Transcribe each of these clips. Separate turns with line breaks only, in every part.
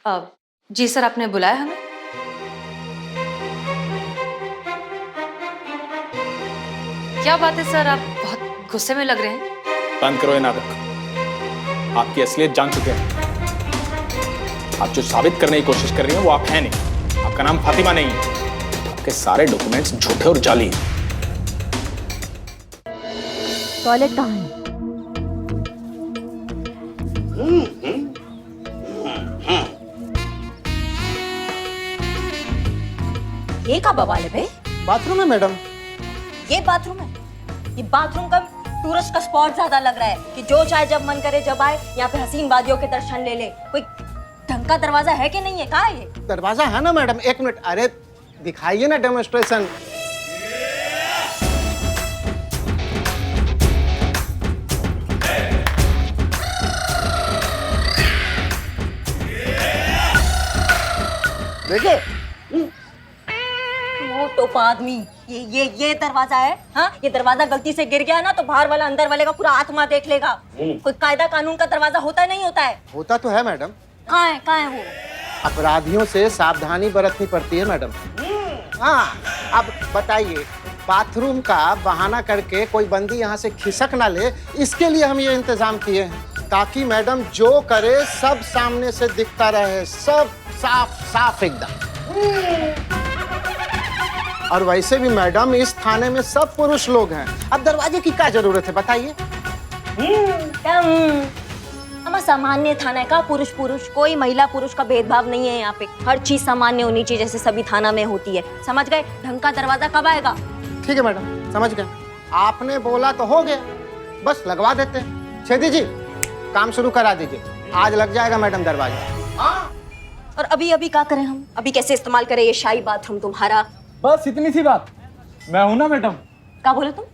जी sir, आपने बुलाया हमें? क्या बात है सर, आप बहुत गुस्से में लग रहे हैं।
बंद करो ये नाटक। आपकी असलियत जान चुके हैं। आप जो साबित करने की कोशिश कर रही हैं वो आप हैं नहीं। आपका नाम फातिमा नहीं है। आपके सारे डॉक्यूमेंट्स झूठे और जाली हैं।
टॉयलेट कहाँ है?
ये का बवाल है भाई?
बाथरूम है मैडम।
ये बाथरूम है? ये बाथरूम का टूरिस्ट का स्पॉट ज्यादा लग रहा है कि जो चाहे जब मन करे जब आए यहाँ पे हसीन वादियों के दर्शन ले ले। कोई ढंग का दरवाजा है कि नहीं है? कहाँ है ये?
दरवाजा है ना मैडम, एक मिनट। अरे दिखाइए ना डेमोन्स्ट्रेशन। देखिए
वो टोप आदमी, ये दरवाजा है? हाँ, ये दरवाजा गलती से गिर गया ना तो बाहर वाला अंदर वाले का पूरा आत्मा देख लेगा। कोई कायदा कानून का दरवाजा होता नहीं होता है?
होता तो है मैडम।
कहाँ है वो?
अपराधियों से सावधानी बरतनी पड़ती है मैडम। हाँ, अब बताइए, बाथरूम का बहाना करके कोई बंदी यहाँ से खिसक ना ले, इसके लिए हम ये इंतजाम किए हैं ताकि मैडम जो करे सब सामने से दिखता रहे, सब साफ साफ एकदम। और वैसे भी मैडम इस थाने में सब पुरुष लोग हैं, अब दरवाजे की क्या जरूरत है बताइए?
हमारा सामान्य थाना का पुरुष कोई महिला पुरुष का भेदभाव नहीं है यहाँ पे। हर चीज सामान्य होनी चाहिए जैसे सभी थाना में होती है। समझ गए? ढंग का दरवाजा कब आएगा?
ठीक है मैडम, समझ गए। आपने बोला तो हो गया, बस लगवा देते हैं। छेदी जी, काम शुरू करा दीजिए, आज लग जाएगा मैडम दरवाजा। हाँ।
और अभी क्या करें हम? अभी कैसे इस्तेमाल करें ये शाही बाथरूम तुम्हारा?
बस इतनी सी बात। मैं हूं ना मैडम।
क्या बोले तुम?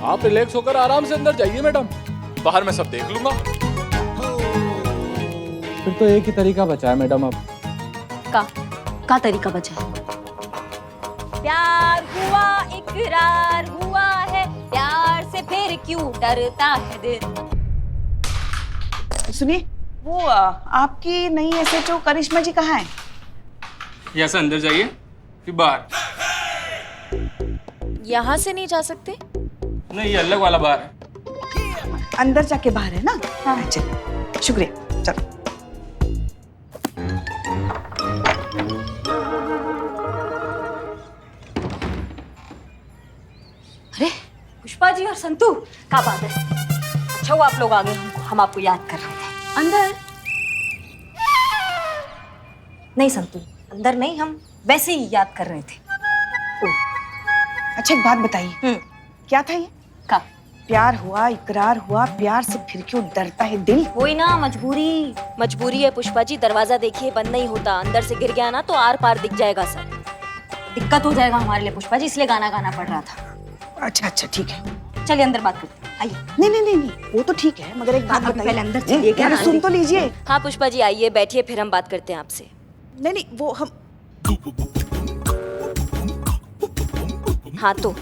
आप रिलैक्स होकर आराम से अंदर जाइए मैडम, बाहर मैं सब देख लूंगा। फिर तो एक ही तरीका बचा है मैडम अब।
का तरीका बचा है? प्यार हुआ इकरार हुआ है, प्यार से फिर क्यों डरता है दिल।
सुनिए, वो आपकी नई एसएचओ करिश्मा जी कहाँ है?
यहाँ से अंदर जाइए कि बाहर?
यहाँ से नहीं जा सकते?
नहीं, ये अलग वाला बार है।
अंदर जाके बाहर है ना? हाँ चलिए, शुक्रिया। चलो।
अरे पुष्पा जी और संतू, क्या बात है? अच्छा हुआ आप लोग आ गए, हम आपको याद कर रहे थे।
अंदर?
नहीं संतू, अंदर नहीं, हम वैसे ही याद कर रहे थे।
अच्छा एक बात बताइए, क्या था ये?
का?
प्यार हुआ इकरार हुआ, प्यार से फिर क्यों डरता है दिल?
वही ना, मजबूरी है पुष्पा जी। दरवाजा देखिए बंद नहीं होता, अंदर से गिर गया ना तो आर पार दिख जाएगा सब। दिक्कत हो जाएगा हमारे लिए पुष्पा जी, इसलिए गाना गाना पड़ रहा था।
अच्छा ठीक है,
चलिए अंदर बात करते हैं, आइए।
नहीं, वो तो ठीक है, मगर एक बात बताइए।
पहले अंदर चलिए।
अरे सुन तो लीजिए।
हाँ पुष्पा जी आइए, बैठिए, फिर हम बात करते हैं आपसे।
नहीं, वो हम।
हाँ तो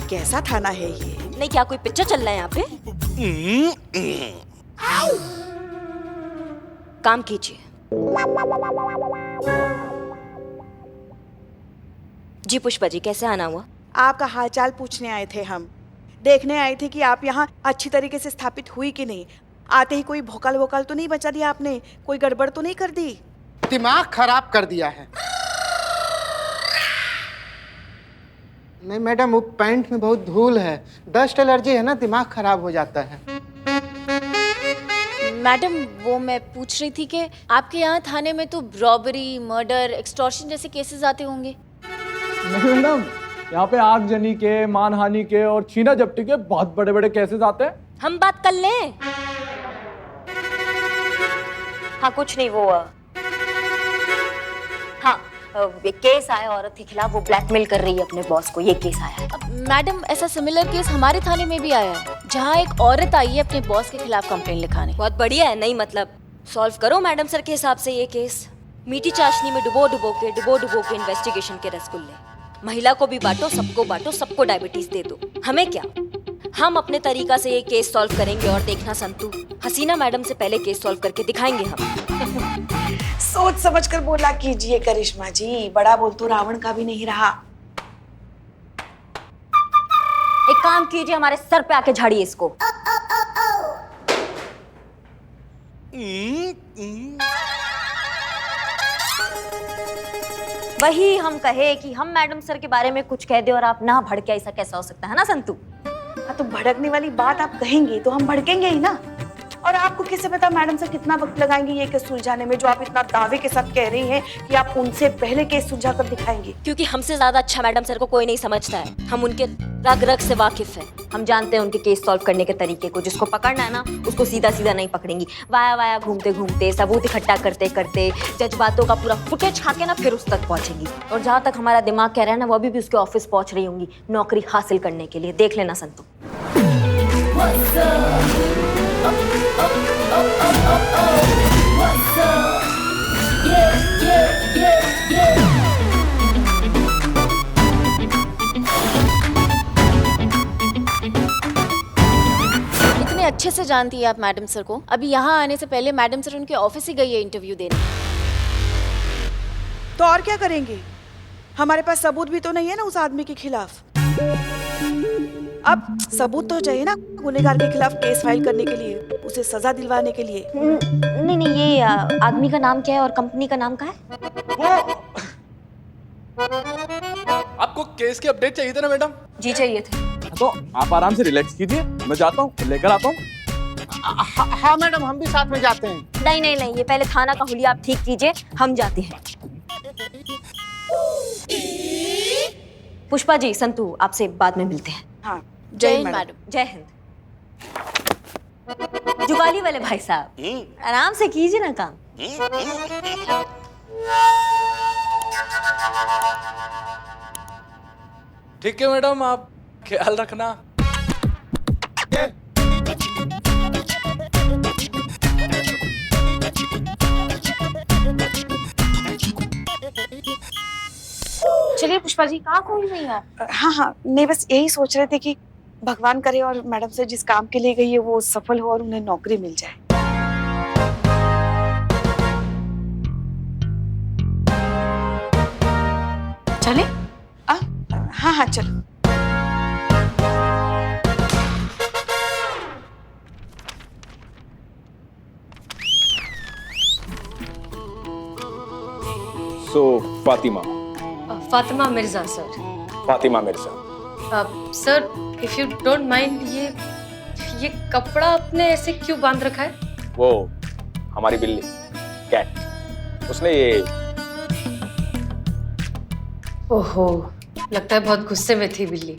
कैसा थाना है ये?
नहीं, क्या कोई पिक्चर चल रहा है यहाँ पे? काम कीजिए। जी पुष्पा जी, कैसे आना हुआ?
आपका हालचाल पूछने आए थे हम। देखने आए थे कि आप यहाँ अच्छी तरीके से स्थापित हुई कि नहीं। आते ही कोई भोकाल वोकाल तो नहीं बचा दिया आपने? कोई गड़बड़ तो नहीं कर दी?
दिमाग खराब कर दिया है। नहीं मैडम, वो पैंट में बहुत धूल है, डस्ट एलर्जी है ना, दिमाग खराब हो जाता है।
मैडम, वो मैं पूछ रही थी कि आपके यहाँ थाने में तो रॉबरी, मर्डर, एक्सटॉर्शन जैसे केसेस आते होंगे?
नहीं मैडम, यहाँ पे आगजनी के, मानहानि के और छीना झपटी के बहुत बड़े बड़े केसेस आते हैं।
हम बात कर लें? हाँ कुछ नहीं, वो हाँ एक केस आया औरत के खिलाफ, वो ब्लैकमेल कर रही है अपने बॉस को, ये केस आया है।
मैडम, ऐसा सिमिलर केस हमारे थाने में भी आया है, जहाँ एक औरत आई है अपने बॉस के खिलाफ कंप्लेन लिखाने।
बहुत बढ़िया है, नहीं मतलब सॉल्व करो मैडम सर के हिसाब से ये केस। मीठी चाशनी में डुबो डुबो के इन्वेस्टिगेशन के रसगुल्ले। महिला को भी बांटो, सबको डायबिटीज दे दो, हमें क्या। हम अपने तरीका से ये केस सॉल्व करेंगे और देखना संतू, हसीना मैडम से पहले केस सॉल्व करके दिखाएंगे हम।
सोच समझ कर बोला कीजिए करिश्मा जी, बड़ा बोल तो रावण का भी नहीं रहा।
एक काम कीजिए, हमारे सर पे आके झाड़िए इसको। वही हम कहे कि हम मैडम सर के बारे में कुछ कह दे और आप ना भड़के, ऐसा कैसा हो सकता है ना संतू?
हाँ, तो भड़कने वाली बात आप कहेंगे तो हम भड़केंगे ही ना। और आपको किससे पता मैडम सर कितना वक्त लगाएंगे ये केस सुलझाने में, जो आप इतना दावे के साथ कह रही हैं कि आप उनसे पहले केस सुलझा कर दिखाएंगे।
क्योंकि हमसे ज्यादा अच्छा मैडम सर को कोई नहीं समझता है। हम उनके रग रग से वाकिफ हैं। हम जानते हैं उनके केस सॉल्व करने के तरीके को। जिसको पकड़ना है ना, उसको सीधा सीधा नहीं पकड़ेंगी, वाया वाया घूमते घूमते, सबूत इकट्ठा करते करते, जज्बातों का पूरा फुटेज खा के ना फिर उस तक पहुंचेंगी। और जहाँ तक हमारा दिमाग कह रहा है ना, वो अभी भी उसके ऑफिस पहुंच रही होंगी नौकरी हासिल करने के लिए। देख लेना संतू।
इतने अच्छे से जानती है आप मैडम सर को। अभी यहाँ आने से पहले मैडम सर उनके ऑफिस ही गई है इंटरव्यू देने।
तो और क्या करेंगे? हमारे पास सबूत भी तो नहीं है ना उस आदमी के खिलाफ। अब सबूत तो चाहिए ना गुनहगार के खिलाफ केस फाइल करने के लिए, उसे सजा दिलवाने के लिए।
नहीं नहीं, ये आदमी का नाम क्या है और कंपनी का नाम क्या है?
आपको केस की अपडेट चाहिए थे ना मैडम?
जी चाहिए थे।
तो आप आराम से रिलैक्स कीजिए, मैं जाता हूँ, लेकर आता हूँ।
हाँ मैडम, हम भी साथ में जाते हैं।
नहीं नहीं नहीं, ये पहले थाना का हुलिया आप ठीक कीजिए, हम जाते हैं। पुष्पा जी, संतू आपसे बाद में मिलते हैं।
हाँ,
जय हिंद मैडम।
जय हिंद। जुगाली वाले भाई साहब, आराम से कीजिए ना काम।
ठीक है मैडम, आप ख्याल रखना।
चलिए पुष्पा जी, कहाँ खोल रही हैं आप?
हाँ हाँ, नहीं बस यही सोच रहे थे कि भगवान करे और मैडम से जिस काम के लिए गई है वो सफल हो और उन्हें नौकरी मिल जाए।
चले?
हाँ हाँ चलो।
So Fatima,
Fatima Mirza sir.
Fatima Mirza.
Sir if you don't mind, ये कपड़ा आपने ऐसे क्यों बांध रखा है?
वो हमारी बिल्ली कैट, उसने ये।
ओहो, लगता है बहुत गुस्से में थी बिल्ली।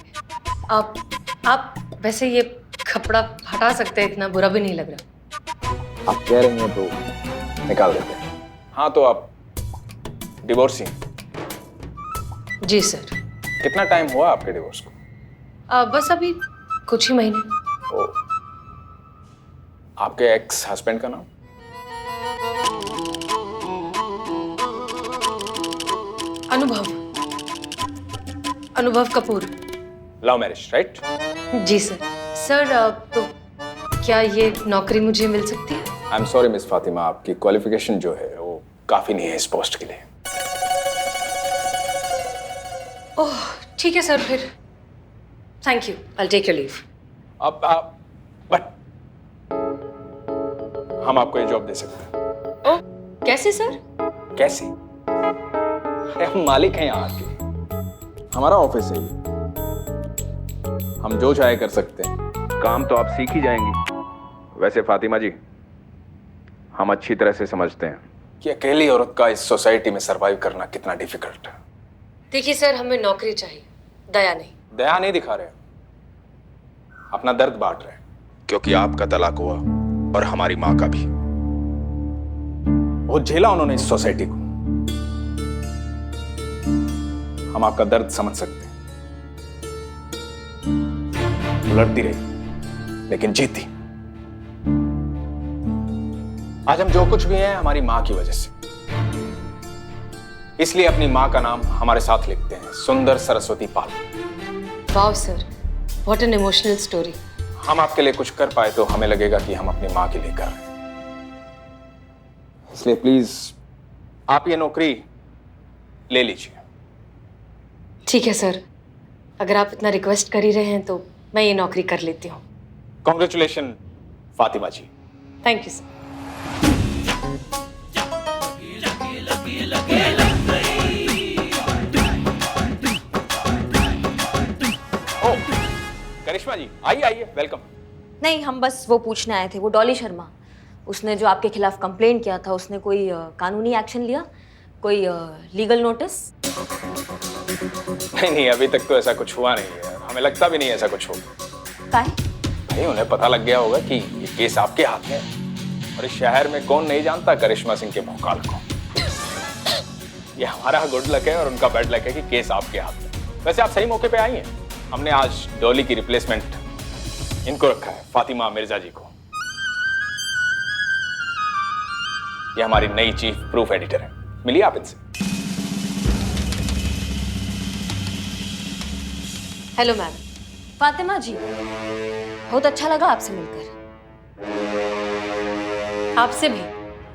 आप वैसे ये कपड़ा हटा सकते हैं, इतना बुरा भी नहीं लग रहा।
आप कह रही हैं तो निकाल देते हैं। हाँ, तो आप डिवोर्सी हैं?
जी सर।
कितना टाइम हुआ आपके डिवोर्स को?
बस अभी कुछ ही महीने।
ओ, आपके एक्स हस्बैंड का नाम?
Anubhav Kapoor.
Love marriage, right?
जी सर। सर तो क्या ये नौकरी मुझे मिल सकती है?
I am sorry miss Fatima, आपकी क्वालिफिकेशन जो है वो काफी नहीं है इस पोस्ट के लिए।
ओह ठीक है सर, फिर thank you, I take your leave.
अब बट हम आपको ये जॉब दे सकते हैं।
ओह कैसे सर?
कैसे? अरे हम मालिक हैं यहाँ के, हमारा ऑफिस है ये, हम जो चाहे कर सकते हैं। काम तो आप सीख ही जाएंगी। वैसे फातिमा जी, हम अच्छी तरह से समझते हैं कि अकेली औरत का इस सोसाइटी में सरवाइव करना कितना डिफिकल्ट है।
देखिए सर, हमें नौकरी चाहिए, दया नहीं।
दया नहीं दिखा रहे, अपना दर्द बांट रहे हैं, क्योंकि आपका तलाक हुआ और हमारी माँ का भी। बहुत झेला उन्होंने इस सोसाइटी को। हम आपका दर्द समझ सकते हैं। वो लड़ती रही लेकिन जीती। आज हम जो कुछ भी हैं हमारी माँ की वजह से, इसलिए अपनी माँ का नाम हमारे साथ लिखते हैं, Sundar Saraswati Pal.
Wow sir, what an emotional story.
हम आपके लिए कुछ कर पाए तो हमें लगेगा कि हम अपनी माँ के लिए कर रहे हैं। इसलिए प्लीज आप ये नौकरी ले लीजिए।
ठीक है सर, अगर आप इतना रिक्वेस्ट कर ही रहे हैं तो मैं ये नौकरी कर लेती हूँ।
Congratulation Fatima ji.
Thank you sir.
ओ करिश्मा जी, आइए आइए, वेलकम।
नहीं, हम बस वो पूछने आए थे। वो डॉली शर्मा, उसने जो आपके खिलाफ कंप्लेंट किया था, उसने कोई कानूनी एक्शन लिया? कोई लीगल नोटिस?
नहीं, अभी तक तो ऐसा कुछ हुआ नहीं है। हमें लगता भी नहीं ऐसा कुछ होगा।
काहे?
भाई उन्हें पता लग गया होगा कि ये केस आपके हाथ में है। और इस शहर में कौन नहीं जानता करिश्मा सिंह के भौकाल को। ये हमारा गुड लक है और उनका बैड लक है कि केस आपके हाथ में। वैसे आप सही मौके पे आई हैं। हमने आज डॉली की रिप्लेसमेंट इनको रखा है, फातिमा मिर्जा जी को। ये हमारी नई चीफ प्रूफ एडिटर है। मिलिए आप इनसे।
Hello ma'am.
फातिमा जी, बहुत अच्छा लगा आपसे मिलकर।
आपसे भी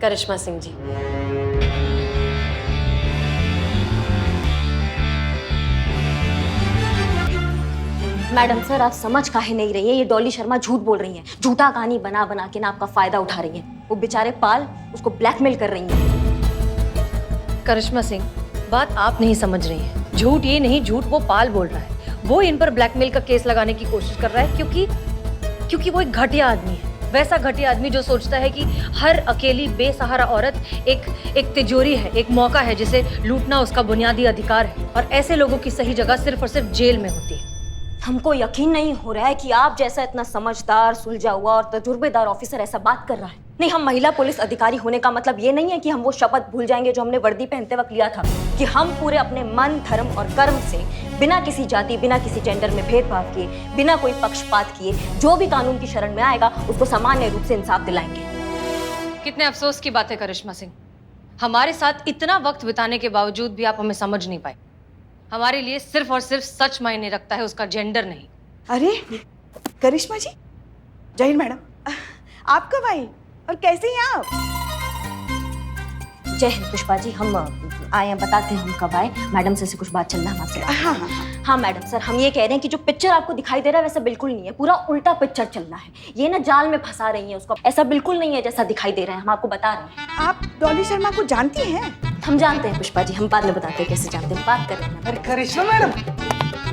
करिश्मा सिंह जी।
मैडम सर, आप समझ काहे नहीं रही है? ये डॉली शर्मा झूठ बोल रही हैं, झूठा कहानी बना बना के ना आपका फायदा उठा रही हैं। वो बेचारे पाल उसको ब्लैकमेल कर रही हैं।
करिश्मा सिंह, बात आप नहीं समझ रही हैं। झूठ ये नहीं, झूठ वो पाल बोल रहा है। वो इन पर ब्लैकमेल का केस लगाने की कोशिश कर रहा है क्योंकि वो एक घटिया आदमी है। वैसा घटिया आदमी जो सोचता है कि हर अकेली बेसहारा औरत एक तिजोरी है, एक मौका है जिसे लूटना उसका बुनियादी अधिकार है। और ऐसे लोगों की सही जगह सिर्फ और सिर्फ जेल में होती है।
हमको यकीन नहीं हो रहा है कि आप जैसा इतना समझदार, सुलझा हुआ और तजुर्बेदार ऑफिसर ऐसा बात कर रहा है। नहीं, हम महिला पुलिस अधिकारी होने का मतलब ये नहीं है कि हम वो शपथ भूल जाएंगे जो हमने वर्दी पहनते वक्त लिया था, कि हम पूरे अपने मन, धर्म और कर्म से बिना किसी जाति, बिना किसी जेंडर में भेदभाव किए, बिना कोई पक्षपात किए, जो भी कानून की शरण में आएगा उसको सामान्य रूप से इंसाफ दिलाएंगे।
कितने अफसोस की बात है करिश्मा सिंह, हमारे साथ इतना वक्त बिताने के बावजूद भी आप हमें समझ नहीं पाए। हमारे लिए सिर्फ और सिर्फ सच मायने रखता है, उसका जेंडर नहीं।
अरे करिश्मा जी, जय हिंद मैडम। आप कब आई और कैसे हैं आप?
जय हिंद पुष्पा जी, हम आए हैं, बताते हैं हम कब आए। मैडम से कुछ बात चलना हमारे। हाँ मैडम सर, हम ये कह रहे हैं कि जो पिक्चर आपको दिखाई दे रहा है वैसा बिल्कुल नहीं है, पूरा उल्टा पिक्चर चल रहा है। ये ना जाल में फंसा रही है उसको, ऐसा बिल्कुल नहीं है जैसा दिखाई दे रहा है। हम आपको बता रहे हैं।
आप डॉली शर्मा को जानती हैं?
हम जानते हैं पुष्पा जी, हम बाद में बताते हैं कैसे जानते हैं। बात कर रहे हैं।
अरे करिश्मा मैडम,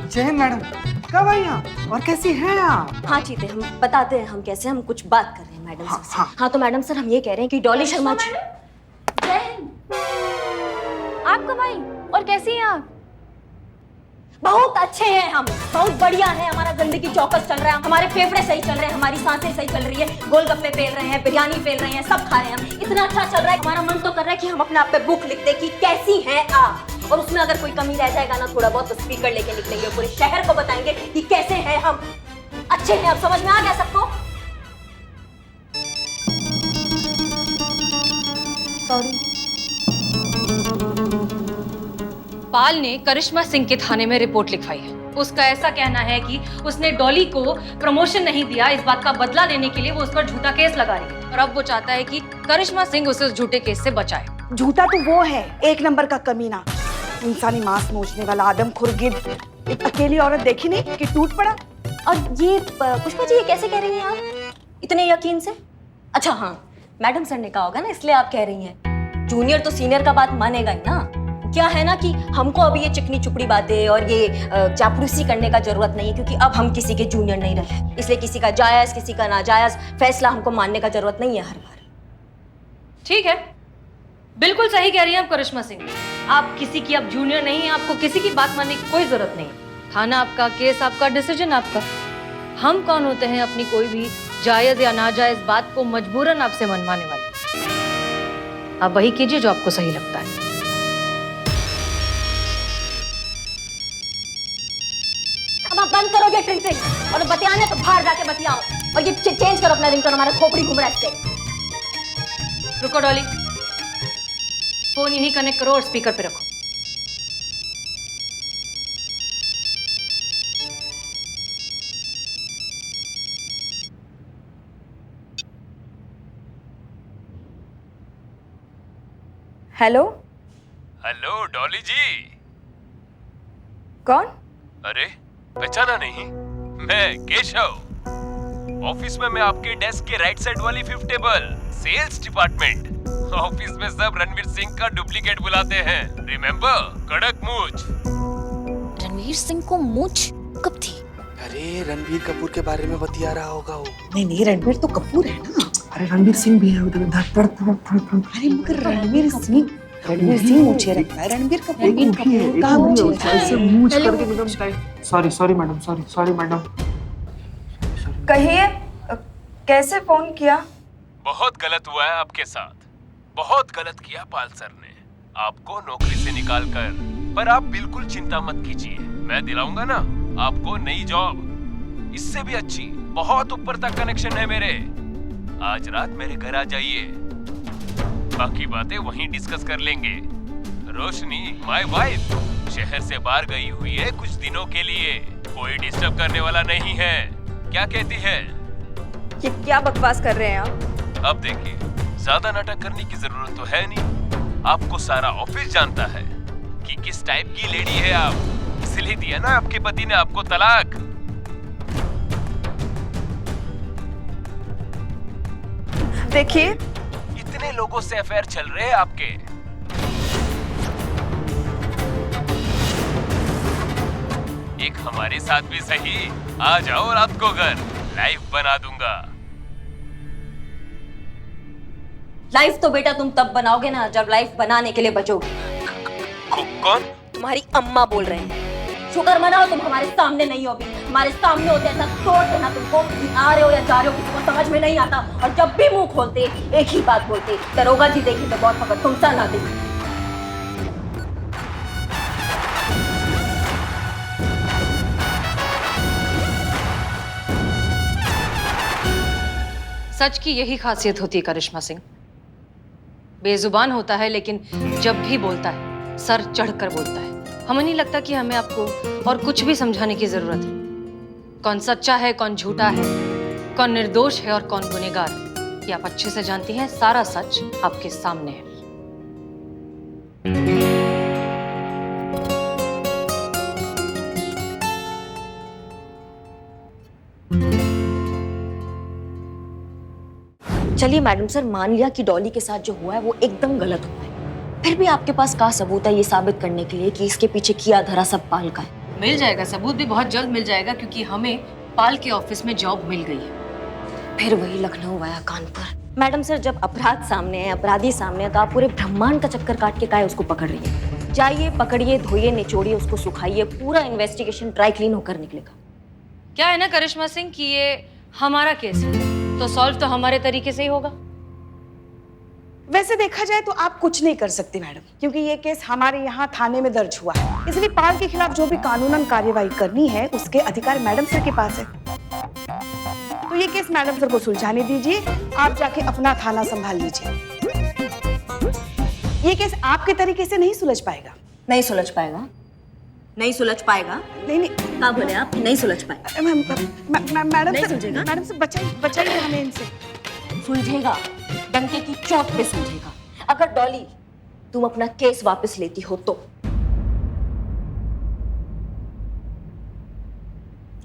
जय हिंद मैडम, कब आई आप और कैसी हैं आप?
हाँ चीते, हम बताते हैं हम कैसे, हम कुछ बात कर रहे हैं मैडम से। हाँ तो मैडम सर, हम ये कह रहे हैं कि डॉली शर्मा जी। जय हिंद। आप कब आई और कैसी हैं आप? बहुत अच्छे हैं हम, बहुत बढ़िया है। हमारा जिंदगी चौकस चल रहा है, हमारे फेफड़े सही चल रहे हैं, हमारी सांसें सही चल रही है, गोलगप्पे फेल रहे हैं, बिरयानी फेल रहे हैं, सब खा रहे हैं हम। इतना अच्छा चल रहा है, हमारा मन तो कर रहा है कि हम अपने आप पे बुक लिख दे कि कैसी हैं आप, और उसमें अगर कोई कमी रह जाएगा ना थोड़ा बहुत, तो स्पीकर लेके निकलेंगे, पूरे शहर को बताएंगे कि कैसे हैं हम, अच्छे हैं। अब समझ में आ गया सबको? सॉरी।
पाल ने करिश्मा सिंह के थाने में रिपोर्ट लिखवाई है। उसका ऐसा कहना है कि उसने डॉली को प्रमोशन नहीं दिया, इस बात का बदला लेने के लिए वो उस पर झूठा केस लगा रही है। और अब वो चाहता है कि करिश्मा सिंह उसे उस झूठे केस से बचाए।
झूठा तो वो है, एक नंबर का कमीना, इंसानी मांस नोचने वाला आदमखोर गिद्ध। एक अकेली औरत देखी नहीं कि टूट पड़ा।
और ये पुष्पा जी, ये कैसे कह रही हैं आप इतने यकीन से? अच्छा हाँ, मैडम सर ने कहा होगा ना, इसलिए आप कह रही हैं। जूनियर तो सीनियर का बात मानेगा ही ना। क्या है ना कि हमको अभी ये चिकनी चुपड़ी बातें और ये चापलूसी करने का जरूरत नहीं है, क्योंकि अब हम किसी के जूनियर नहीं रहे, इसलिए किसी का जायज किसी का नाजायज फैसला हमको मानने का जरूरत नहीं है हर बार।
ठीक है, बिल्कुल सही कह रही हैं आप करिश्मा सिंह। आप किसी की अब जूनियर नहीं है, आपको किसी की बात मानने की कोई जरूरत नहीं। थाना आपका, केस आपका, डिसीजन आपका। हम कौन होते हैं अपनी कोई भी जायज या नाजायज बात को मजबूरन आपसे मनवाने वाले। आप वही कीजिए जो आपको सही लगता है।
अब आप बंद करोगे ट्रिंग ट्रिंग, और बतियाने तो बाहर जाके बतियाओ, और ये चेंज करो अपना रिंगटोन, हमारा खोपड़ी घूम रहा है इससे।
रुको डॉली, फोन यहीं कनेक्ट करो और स्पीकर पे रखो।
हेलो।
हेलो डॉली जी।
कौन?
अरे पहचाना नहीं? मैं केशव। ऑफिस में मैं आपके डेस्क के राइट साइड वाली 5th table, sales department. Office में सब रणवीर सिंह का डुप्लीकेट बुलाते हैं। रिमेम्बर, कड़क मूंछ।
रणवीर सिंह को मूंछ कब थी?
अरे रणबीर कपूर के बारे में बतिया रहा होगा वो।
नहीं, रणवीर तो कपूर है ना।
अरे रणबीर सिंह भी है उधर।
अरे मगर रणवीर सिंह मुझे रखता है। रणवीर कपूर कहाँ मुझे?
ऐसे मूंछ करके एकदम। Sorry madam, sorry madam.
कहिए, कैसे फोन किया?
बहुत गलत हुआ है आपके साथ। बहुत गलत किया पाल सर ने आपको नौकरी से निकाल कर। पर आप बिल्कुल चिंता मत कीजिए, मैं दिलाऊंगा ना आपको नई जॉब, इससे भी अच्छी। बहुत ऊपर तक कनेक्शन है मेरे। आज रात मेरे घर आ जाइए, बाकी बातें वहीं डिस्कस कर लेंगे। रोशनी माय वाइफ शहर से बाहर गई हुई है कुछ दिनों के लिए। कोई डिस्टर्ब करने वाला नहीं है। क्या कहती है?
ये क्या बकवास कर रहे हैं आप?
अब देखिए, ज्यादा नाटक करने की जरूरत तो है नहीं। आपको सारा ऑफिस जानता है कि किस टाइप की लेडी है आप। इसलिए दिया ना आपके पति ने आपको तलाक।
देखिए,
इतने लोगों से अफेयर चल रहे हैं आपके। एक हमारे साथ भी सही। आ जाओ रात को घर, लाइफ बना दूंगा।
लाइफ तो बेटा तुम तब बनाओगे ना जब लाइफ बनाने के लिए बचोगे।
कौन?
तुम्हारी अम्मा बोल रहे हैं। शुक्र मनाओ तुम हमारे सामने नहीं हो। भी हमारे सामने होते ऐसा तोड़ देना तुमको कि आ रहे हो या जा रहे हो किसी को समझ में नहीं आता। और जब भी मुंह खोलते एक ही बात बोलते, दरोगा जी देखी तो बहुत फकड़ तुम सा ना देखी।
सच की यही खासियत होती है करिश्मा सिंह। बेजुबान होता है लेकिन जब भी बोलता है सर चढ़कर बोलता है। हमें नहीं लगता कि हमें आपको और कुछ भी समझाने की जरूरत है। कौन सच्चा है, कौन झूठा है, कौन निर्दोष है और कौन गुनहगार है, ये आप अच्छे से जानती हैं। सारा सच आपके सामने है।
चलिए मैडम सर, मान लिया कि डॉली के साथ जो हुआ है वो एकदम गलत हुआ है। फिर भी आपके पास क्या सबूत है ये साबित करने के लिए कि इसके पीछे किया धरा सब पाल का है?
मिल जाएगा, सबूत भी बहुत जल्द मिल जाएगा क्योंकि हमें पाल के ऑफिस में जॉब मिल गई है।
फिर वही Lucknow via Kanpur. Madam sir, जब अपराध सामने है, अपराधी सामने है, तो आप पूरे ब्रह्मांड का चक्कर काट के काहे उसको पकड़ रही है? जाइए, पकड़िए, धोइए, निचोड़िए, उसको सुखाइए, पूरा इन्वेस्टिगेशन ड्राई क्लीन होकर निकलेगा।
क्या है ना करिश्मा सिंह कि ये हमारा केस है तो सॉल्व तो हमारे तरीके से ही होगा।
वैसे देखा जाए तो आप कुछ नहीं कर सकती मैडम, क्योंकि ये केस हमारे यहाँ थाने में दर्ज हुआ है। इसलिए पाल के खिलाफ जो भी कानूनन कार्यवाही करनी है उसके अधिकार मैडम सर के पास है। तो ये केस मैडम सर को सुलझाने दीजिए, आप जाके अपना थाना संभाल लीजिए। ये केस आपके तरीके से नहीं सुलझ पाएगा।
नहीं सुलझ पाएगा? नहीं सुलझ पाएगा?
नहीं,
क्या बोले आप? नहीं सुलझ पाएगा?
मैडम सर बचाइए हमें इनसे।
सुलझेगा, डंके की चोट पे सुलझेगा। अगर डॉली तुम अपना केस वापस लेती हो तो।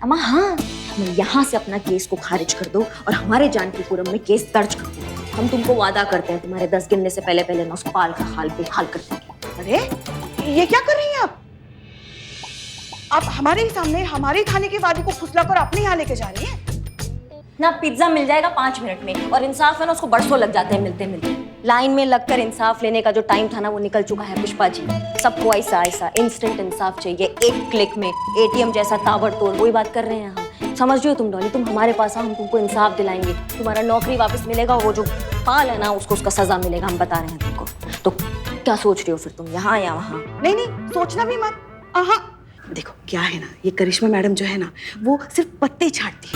अम्मा हाँ, मैं यहाँ से अपना केस को खारिज कर दो और हमारे जानकीपुरम में केस दर्ज कर दो। हम तुमको वादा करते हैं तुम्हारे 10 गिनने से पहले पहले ना उस पाल का हाल बेहाल कर देंगे।
अरे ये क्या कर रही हैं आप हमारे ही सामने हमारे थाने के वादी को फुसलाकर अपने यहाँ लेके जा रही हैं।
ना पिज्जा मिल जाएगा 5 मिनट में, और इंसाफ है ना उसको बरसों लग जाते हैं मिलते मिलते। लाइन में लगकर इंसाफ लेने का जो टाइम था ना वो निकल चुका है पुष्पा जी। सबको ऐसा इंस्टेंट इंसाफ चाहिए, एक क्लिक में, एटीएम जैसा ताबड़तोड़। वही बात कर रहे हैं हम। समझ रही हो तुम डॉली, तुम हमारे पास आओ, हम तुमको इंसाफ दिलाएंगे। तुम्हारा नौकरी वापस मिलेगा, वो जो पाल है ना उसको उसका सजा मिलेगा, हम बता रहे हैं तुमको। तो क्या सोच रही हो फिर तुम, यहाँ या वहाँ?
नहीं, सोचना भी मत। देखो क्या है ना, ये करिश्मा मैडम जो है ना वो सिर्फ पत्ते छाटती है,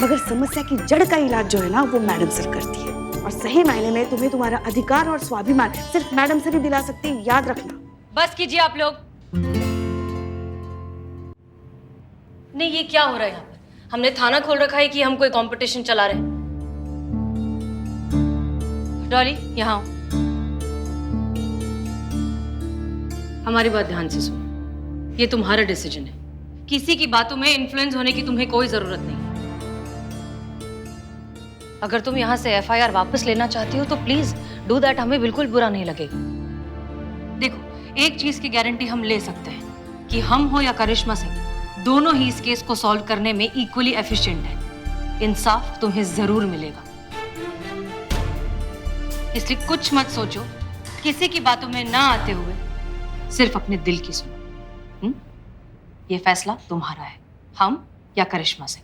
मगर समस्या की जड़ का इलाज जो है ना वो मैडम सर करती है। और सही मायने में तुम्हें तुम्हारा अधिकार और स्वाभिमान सिर्फ मैडम सर ही दिला सकती है, याद रखना।
बस कीजिए आप लोग। नहीं, ये क्या हो रहा है यहाँ पर? हमने थाना खोल रखा है कि हम कोई कंपटीशन चला रहे हैं? डॉली यहाँ आओ। हमारी बात ध्यान से सुनो। ये तुम्हारा डिसीजन है। किसी की बातों में इन्फ्लुएंस होने की तुम्हें कोई जरूरत नहीं। अगर तुम यहाँ से एफआईआर वापस लेना चाहती हो तो प्लीज डू दैट, हमें बिल्कुल बुरा नहीं लगेगा। देखो, एक चीज की गारंटी हम ले सकते हैं कि हम हो या करिश्मा सिंह, दोनों ही इस केस को सॉल्व करने में इक्वली एफिशिएंट है। इंसाफ तुम्हें जरूर मिलेगा, इसलिए कुछ मत सोचो, किसी की बातों में ना आते हुए सिर्फ अपने दिल की सुनो। ये फैसला तुम्हारा है, हम या करिश्मा सिंह।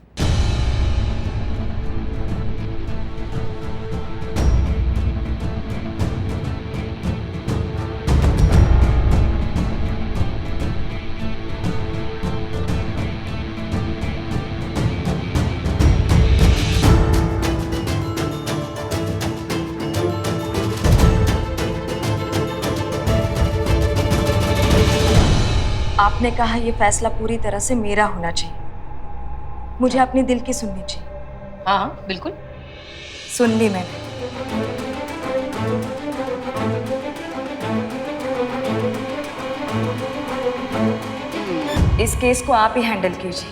आपने कहा ये फैसला पूरी तरह से मेरा होना चाहिए, मुझे अपने दिल की सुननी चाहिए।
हाँ हाँ बिल्कुल,
सुन ली मैंने। इस केस को आप ही हैंडल कीजिए।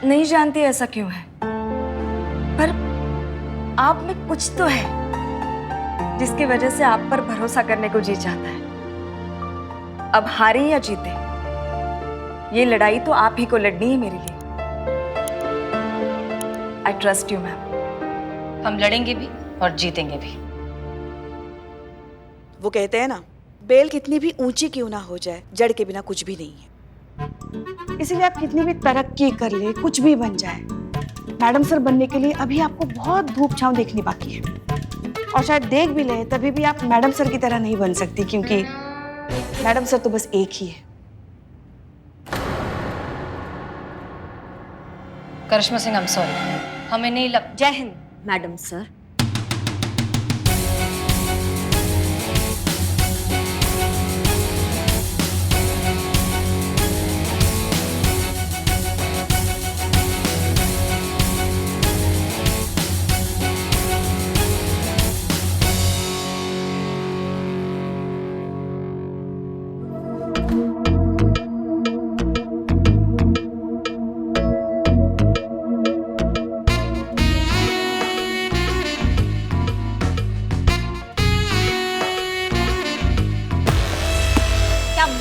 नहीं जानती ऐसा क्यों है, पर आप में कुछ तो है जिसकी वजह से आप पर भरोसा करने को जी चाहता है। अब हारे या जीते, ये लड़ाई तो आप ही को लड़नी है मेरे लिए। I trust you ma'am.
हम लड़ेंगे भी और जीतेंगे भी।
वो कहते हैं ना, बेल कितनी भी ऊंची क्यों ना हो जाए, जड़ के बिना कुछ भी नहीं है। इसीलिए आप कितनी भी तरक्की कर ले, कुछ भी बन जाए, मैडम सर बनने के लिए अभी आपको बहुत धूप छांव देखनी बाकी है। और शायद देख भी ले तभी भी आप मैडम सर की तरह नहीं बन सकती, क्योंकि मैडम सर तो बस एक ही है।
करिश्मा सिंह, आई एम सॉरी, हमें नहीं लग।
जय हिंद मैडम सर।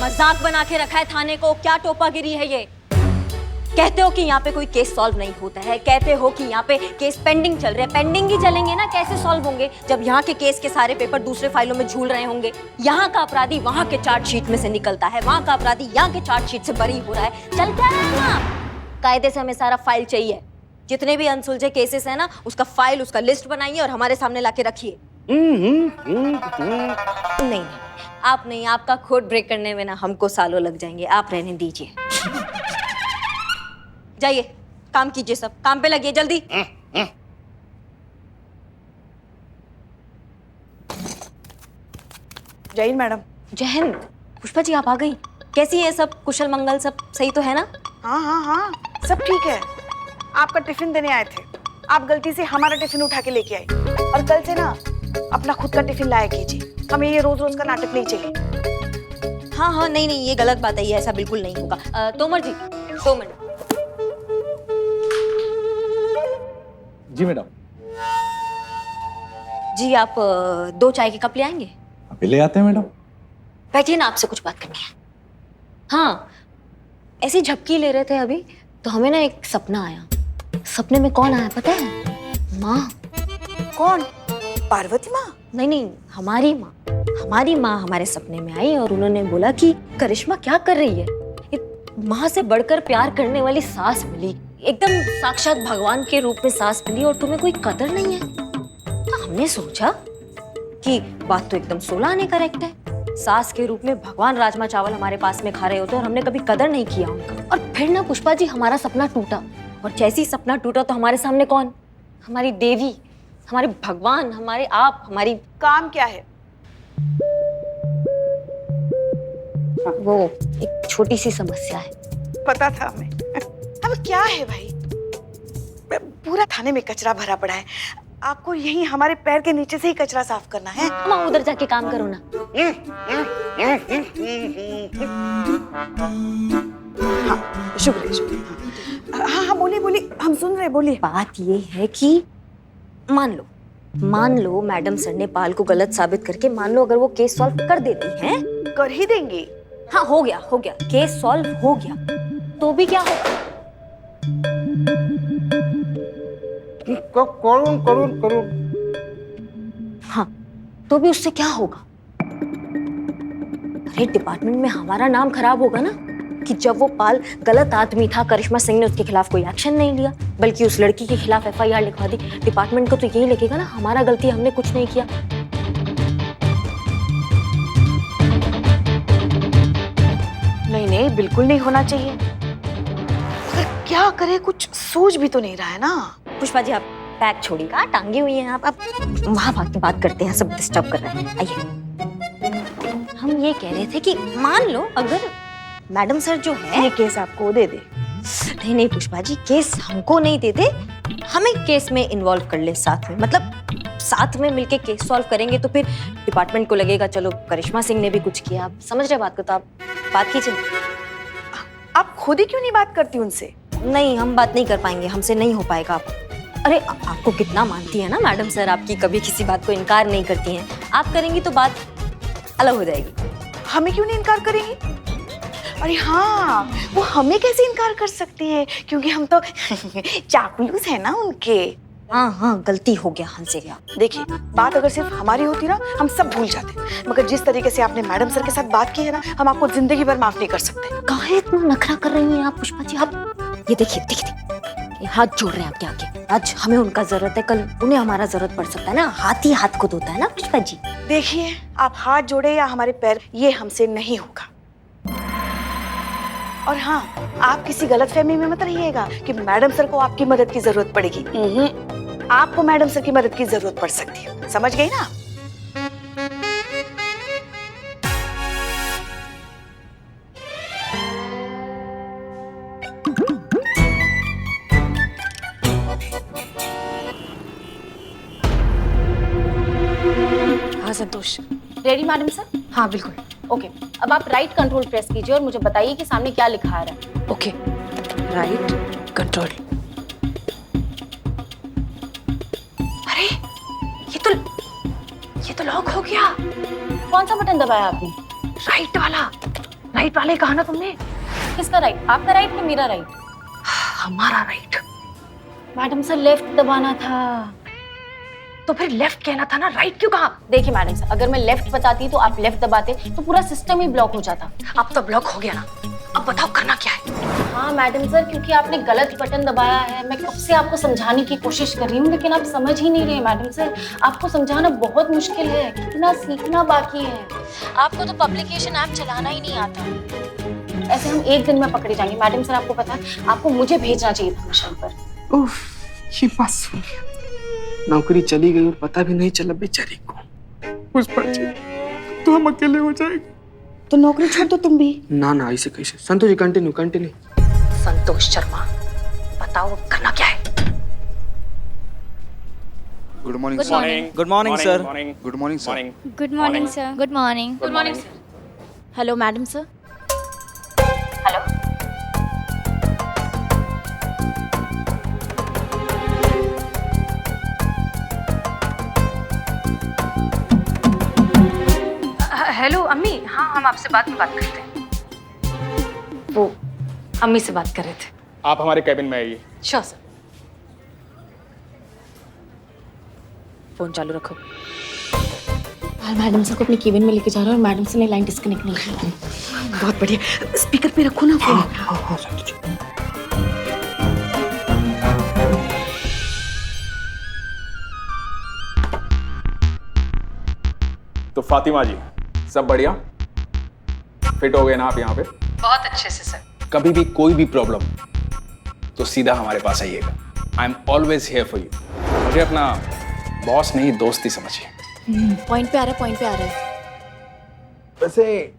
मजाक बना के रखा है थाने को, क्या टोपागिरी है ये? कहते हो कि यहाँ पे कोई केस सॉल्व नहीं होता है, कहते हो कि यहाँ पे केस पेंडिंग चल रहे हैं। पेंडिंग ही चलेंगे ना, कैसे सॉल्व होंगे जब यहाँ के केस के सारे पेपर दूसरे फाइलों में झूल रहे होंगे। यहाँ का अपराधी वहाँ के चार्जशीट में से निकलता है, वहाँ का अपराधी यहाँ के चार्जशीट से बरी हो रहा है। चल क्या रहा है ना, कायदे से हमें सारा फाइल चाहिए। जितने भी अनसुलझे केसेस है ना, उसका फाइल, उसका लिस्ट बनाइए और हमारे सामने लाके रखिए। नहीं, आप नहीं, आपका कोड ब्रेक करने में ना हमको सालों लग जाएंगे, आप रहने दीजिए। जाइए, काम कीजिए, सब काम पे लगिए जल्दी।
जय हिंद मैडम।
जय हिंद। पुष्पा जी आप आ गई, कैसी है सब? कुशल मंगल सब सही तो है ना?
हाँ हाँ हाँ, सब ठीक है। आपका टिफिन देने आए थे, आप गलती से हमारा टिफिन उठा के लेके आए, और कल से ना अपना खुद का टिफिन लाया कीजिए, हमें ये रोज रोज का नाटक नहीं चाहिए।
हाँ हाँ, नहीं नहीं, ये गलत बात है, ये ऐसा बिल्कुल नहीं होगा। तोमर जी 2 मिनट।
जी मैडम।
जी आप 2 चाय के कप ले आएंगे?
अभी ले आते हैं मैडम।
बैठिए ना, आपसे कुछ बात करनी है। हाँ, ऐसी झपकी ले रहे थे अभी तो हमें ना एक सपना आया। सपने में कौन आया पता है? माँ।
कौन? पार्वती माँ?
नहीं नहीं, हमारी माँ। हमारी माँ हमारे सपने में आई और उन्होंने बोला कि करिश्मा क्या कर रही है? माँ से बढ़कर प्यार करने वाली सास मिली, एकदम साक्षात भगवान के रूप में सास मिली, और तुम्हें कोई कदर नहीं है। तो हमने सोचा कि बात तो एकदम 16 आने करेक्ट है। सास के रूप में भगवान राजमा चावल हमारे पास में खा रहे होते और हमने कभी कदर नहीं किया उनका। और फिर ना पुष्पा जी हमारा सपना टूटा, और जैसे ही सपना टूटा तो हमारे सामने कौन? हमारी देवी, हमारे भगवान, हमारे आप, हमारी।
काम क्या है?
वो एक छोटी सी समस्या है।
पता था हमें। अब क्या है भाई? पूरा थाने में कचरा भरा पड़ा है, आपको यही हमारे पैर के नीचे से ही कचरा साफ करना है।
अम्मा उधर जाके काम करो ना।
हाँ शुक्रिया शुक्रिया। हाँ हाँ बोलिए बोलिए, हम सुन रहे, बोलिए।
बात ये है कि मान लो मैडम सर ने पाल को गलत साबित करके, मान लो अगर वो केस सॉल्व कर देती हैं,
कर ही देंगे।
हाँ हो गया केस सॉल्व हो गया, तो भी क्या होगा?
करुण
हाँ तो भी उससे क्या होगा? अरे डिपार्टमेंट में हमारा नाम खराब होगा ना, कि जब वो पाल गलत आदमी था, करिश्मा सिंह ने उसके खिलाफ कोई एक्शन नहीं लिया, बल्कि उस लड़की के खिलाफ FIR लिखवा दी। डिपार्टमेंट को तो यही लगेगा ना हमारा गलती, हमने कुछ नहीं किया।
नहीं बिल्कुल नहीं होना चाहिए। मगर क्या करे, कुछ सोच भी तो नहीं रहा है ना।
पुष्पा जी आप बैग छोड़िए, कहाँ टांगे हुई हैं आप वहां भाग के बात करते हैं, सब डिस्टर्ब कर रहे हैं। आइए, हम ये कह रहे थे कि मान लो अगर मैडम सर जो है
ये केस आपको दे दे।
नहीं पुष्पा जी, केस हमको नहीं देते, हमें केस में इन्वॉल्व कर ले साथ में, मतलब साथ में मिलके केस सॉल्व करेंगे तो फिर डिपार्टमेंट को लगेगा चलो करिश्मा सिंह ने भी कुछ किया। आप समझ रहे बात को, तो आप बात कीजिए।
आप खुद ही क्यों नहीं बात करती उनसे?
नहीं हम बात नहीं कर पाएंगे, हमसे नहीं हो पाएगा। आप अरे आपको कितना मानती है ना मैडम सर, आपकी कभी किसी बात को इनकार नहीं करती हैं। आप करेंगी तो बात अलग हो जाएगी।
हमें क्यों नहीं इनकार करेंगी? अरे हाँ, वो हमें कैसे इनकार कर सकती है, क्योंकि हम तो चापलूस है ना उनके।
हाँ गलती हो गया हमसे।
देखिए बात अगर सिर्फ हमारी होती ना, हम सब भूल जाते, मगर जिस तरीके से आपने मैडम सर के साथ बात की है ना, हम आपको जिंदगी भर माफ नहीं कर सकते।
काहे इतना नखरा कर रही हैं आप पुष्पा जी? आप ये देखिए हाथ जोड़ रहे हैं आपके आगे। आज हमें उनका जरूरत है, कल उन्हें हमारा जरूरत पड़ सकता है ना। हाथ ही हाथ को धोता है ना पुष्पा जी।
देखिए आप हाथ जोड़े या हमारे पैर, ये हमसे नहीं होगा। और हाँ, आप किसी गलतफहमी में मत रहिएगा कि मैडम सर को आपकी मदद की जरूरत पड़ेगी। आपको मैडम सर की मदद की जरूरत पड़ सकती है, समझ गई ना?
हाँ संतोष, रेडी मैडम सर?
हाँ बिल्कुल।
ओके, अब आप राइट कंट्रोल प्रेस कीजिए और मुझे बताइए कि सामने क्या लिखा आ रहा है।
Okay, right control. अरे ये तो लॉक हो गया।
कौन सा बटन दबाया आपने?
राइट वाले कहा ना तुमने?
किसका राइट? आपका राइट या मेरा राइट?
हमारा राइट।
मैडम सर लेफ्ट दबाना था।
तो फिर लेफ्ट कहना था ना, राइट क्यों कहा?
देखिए मैडम सर, अगर मैं लेफ्ट बताती तो आप लेफ्ट दबाते तो पूरा सिस्टम ही ब्लॉक हो जाता।
अब तो ब्लॉक हो गया ना, अब बताओ करना क्या है?
हाँ मैडम सर, क्योंकि आपने गलत बटन दबाया है। मैं कब से आपको समझाने की कोशिश कर रही हूँ, लेकिन आप समझ ही नहीं रहे मैडम सर। आपको समझाना बहुत मुश्किल है, कितना सीखना बाकी है। आपको तो पब्लिकेशन ऐप चलाना ही नहीं आता। ऐसे हम एक दिन में पकड़े जाएंगे मैडम सर। आपको पता है, आपको मुझे भेजना चाहिए था मिशन पर।
उफ, ये बात सुन, नौकरी चली गई और पता भी नहीं चला बेचारी को। पुष्पा जी, तो हम अकेले हो जाएंगे।
तो नौकरी छोड़ दो तुम भी।
ना ऐसे कैसे? संतोष जी कंटिन्यू।
संतोष शर्मा, बताओ करना क्या है?
Good morning
Good morning.
Good morning sir.
Good morning sir.
Good morning sir. Good morning.
Good morning sir. Hello madam sir.
Hello अम्मी। हाँ हम आपसे बाद में बात करते हैं। वो अम्मी से बात कर रहे थे।
आप हमारे कैबिन में आइए।
Sure sir.
फोन चालू रखो। मैडम सर को अपनी केबिन में लेके जा रहा है और मैडम सर ने लाइन डिस्कनेक्ट नहीं की।
बहुत बढ़िया, स्पीकर पे रखो ना फोन।
हाँ संतोष जी।
तो फातिमा जी, सब बढ़िया? फिट हो गए ना आप यहाँ पे?
बहुत अच्छे से सर।
कभी भी कोई भी प्रॉब्लम तो सीधा हमारे पास आइएगा। I am always here for you. मुझे अपना बॉस नहीं, दोस्ती समझिए।
पॉइंट पे आ रहा है।
वैसे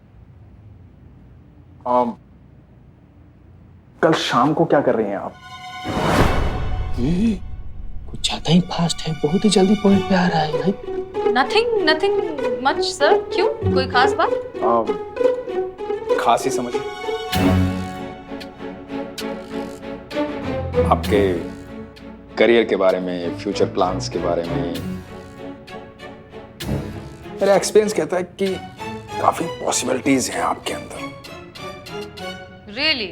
कल शाम को क्या कर रही हैं आप?
कुछ
ज्यादा ही फास्ट है, बहुत ही जल्दी पॉइंट पे आ रहा है भाई।
Nothing much sir. क्यों, कोई खास बात?
खास ही समझिए। आपके करियर के बारे में, फ्यूचर प्लान्स के बारे में मेरा एक्सपीरियंस कहता है कि काफी पॉसिबिलिटीज हैं आपके अंदर।
रियली?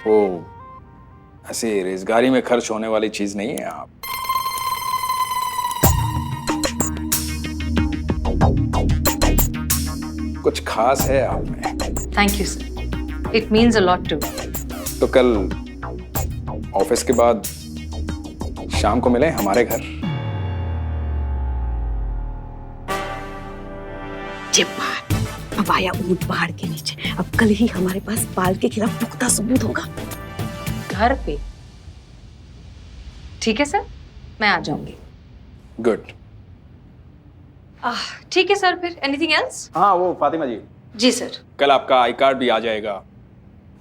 वो ऐसे रेजगारी में खर्च होने वाली चीज नहीं है आप। कुछ खास है आप में।
Thank you sir, it means a lot to me.
तो कल ऑफिस के बाद शाम को मिलें हमारे घर।
अब आया ऊंट पहाड़ के नीचे। अब कल ही हमारे पास पाल के खिलाफ पुख्ता सबूत होगा।
घर पे? ठीक है सर, मैं आ जाऊंगी।
गुड।
ठीक है सर, फिर एनीथिंग एल्स?
हाँ, वो फातिमा जी,
जी सर।
कल आपका आई कार्ड भी आ जाएगा।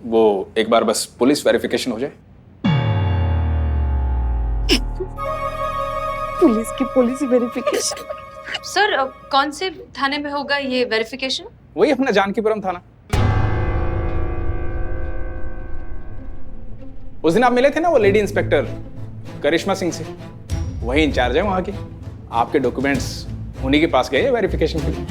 वो एक बार बस पुलिस वेरिफिकेशन हो जाए।
Police verification?
सर कौन से थाने में होगा ये वेरिफिकेशन?
वही अपना जानकीपुरम थाना। उस दिन आप मिले थे ना वो लेडी इंस्पेक्टर करिश्मा सिंह से, वही इंचार्ज है वहां की। आपके डॉक्यूमेंट्स उन्हीं के पास गए वेरिफिकेशन के लिए।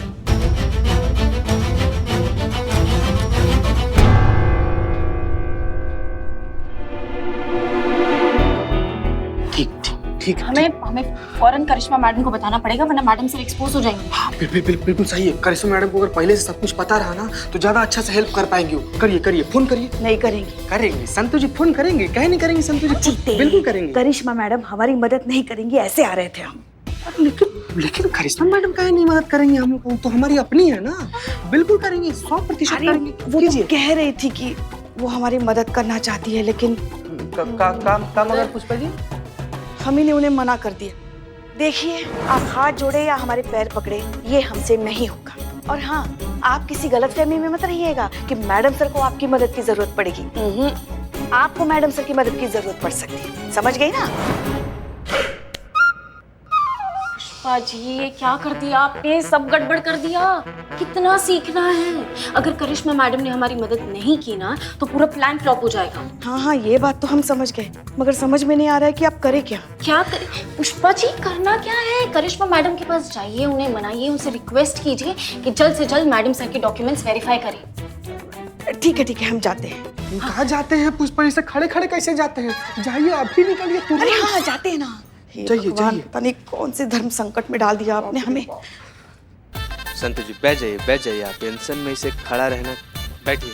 ठीक।
हमें फौरन करिश्मा मैडम को बताना पड़ेगा, वरना मैडम सर एक्सपोज हो जाएंगे।
हाँ, बिल्कुल सही है। करिश्मा मैडम को अगर पहले से सब कुछ पता रहा ना तो ज्यादा अच्छा से हेल्प कर पाएंगे वो। करिए, फोन करिए।
नहीं करेंगे।
संतोष जी फोन करेंगे, कहे नहीं करेंगे संतोष जी? बिल्कुल करेंगे।
करिश्मा मैडम हमारी मदद नहीं करेंगी, ऐसे आ रहे थे हम।
लेकिन करिश्मा मैडम काहे नहीं मदद करेंगे? हम लोग तो हमारी अपनी है ना। बिल्कुल करेंगे, 100% करेंगे।
वो तो कह रही थी कि वो हमारी मदद करना चाहती है, लेकिन
काम अगर पुष्पा जी
हम ही ने उन्हें मना कर दिया। देखिए, आप हाथ जोड़े या हमारे पैर पकड़े, ये हमसे नहीं होगा। और हाँ, आप किसी गलतफहमी में मत रहिएगा कि मैडम सर को आपकी मदद की जरूरत पड़ेगी। आपको मैडम सर की मदद की जरूरत पड़ सकती है, समझ गई ना?
पुष्पा जी, ये क्या कर दिया आपने? सब गड़बड़ कर दिया। कितना सीखना है। अगर करिश्मा मैडम ने हमारी मदद नहीं की ना तो पूरा प्लान फ्लॉप हो जाएगा।
हाँ, ये बात तो हम समझ गए, मगर समझ में नहीं आ रहा है कि आप करें क्या।
क्या करें पुष्पा जी? करना क्या है? करिश्मा मैडम के पास जाइए, उन्हें मनाइए, उनसे रिक्वेस्ट कीजिए कि जल्द से जल्द मैडम सर के डॉक्यूमेंट्स वेरीफाई करें।
ठीक है, हम जाते हैं।
कहाँ जाते हैं पुष्पा जी? से खड़े कैसे जाते हैं? जाइए, अभी निकलिए।
अरे हाँ, जाते हैं ना।
जाइए।
पता नहीं कौन से धर्म संकट में डाल दिया आपने हमें।
संतोष जी बैठ जाइए। आप टेंशन में इसे खड़ा रहना। बैठिए।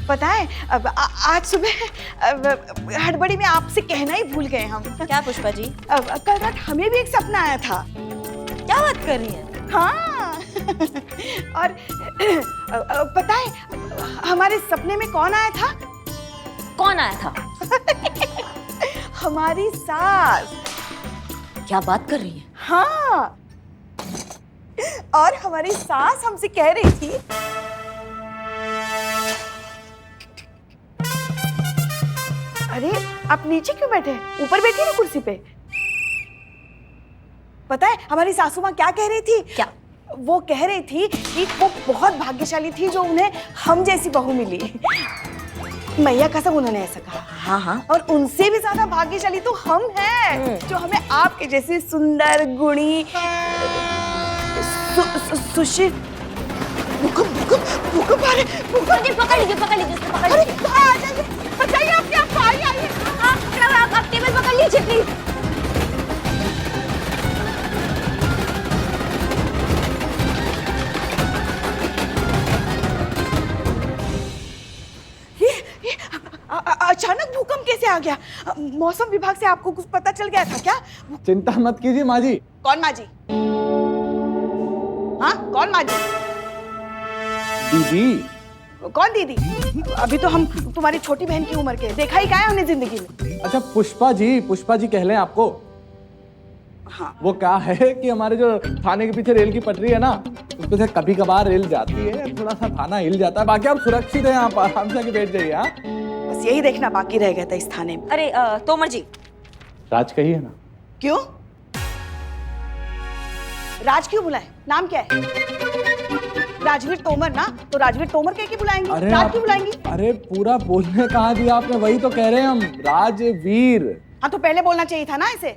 पता है, अब आज सुबह हड़बड़ी में आपसे कहना ही भूल गए हम।
क्या पुष्पा जी?
कल रात हमें भी एक सपना आया था।
क्या बात कर रही हैं?
हाँ। और पता है हमारे सपने में कौन आया था?
कौन आया था?
हमारी सास।
क्या बात कर रही हैं?
हाँ, और हमारी सास हमसे कह रही थी अरे आप नीचे क्यों बैठे? ऊपर बैठिए ना कुर्सी पे। पता है हमारी सासू माँ क्या कह रही थी?
क्या?
वो कह रही थी कि वो बहुत भाग्यशाली थी जो उन्हें हम जैसी बहू मिली। मैया कसम उन्होंने ऐसा कहा। हाँ, और उनसे भी ज्यादा भाग्यशाली तो हम हैं जो हमें आपके जैसी सुंदर, गुणी, सुशील। भूकंप आ रहे।
पकड़ लीजिए।
बताइए आप क्या आइए।
आप टेबल पकड़ लीजिए प्लीज।
अचानक भूकंप कैसे आ गया? मौसम विभाग से आपको कुछ पता चल गया था क्या?
चिंता मत कीजिए माँ जी।
कौन माँ जी? हाँ, कौन माँ जी?
दीदी।
कौन दीदी? अभी तो हम तुम्हारी छोटी बहन की उम्र के, देखा ही क्या है हमने जिंदगी में।
अच्छा पुष्पा जी कह लें आपको।
हाँ।
वो क्या है कि हमारे जो थाने के पीछे रेल की पटरी है ना, उसपे से कभी कभार रेल जाती है, थोड़ा सा थाना हिल जाता है। बाकी आप सुरक्षित हैं, आप आराम से आके बैठ जाइए। हाँ,
बस बस यही देखना बाकी रह गया था इस थाने में।
अरे तोमर जी,
राज कही है ना।
क्यों? राज क्यों बुलाए? नाम क्या है? राजवीर तोमर ना, तो राजवीर तोमर कह के बुलाएंगे। राज क्यों बुलाएंगी?
अरे पूरा बोलने कहाँ दिया आपने, वही तो कह रहे हैं हम, राजवीर।
हाँ तो पहले बोलना चाहिए था ना इसे।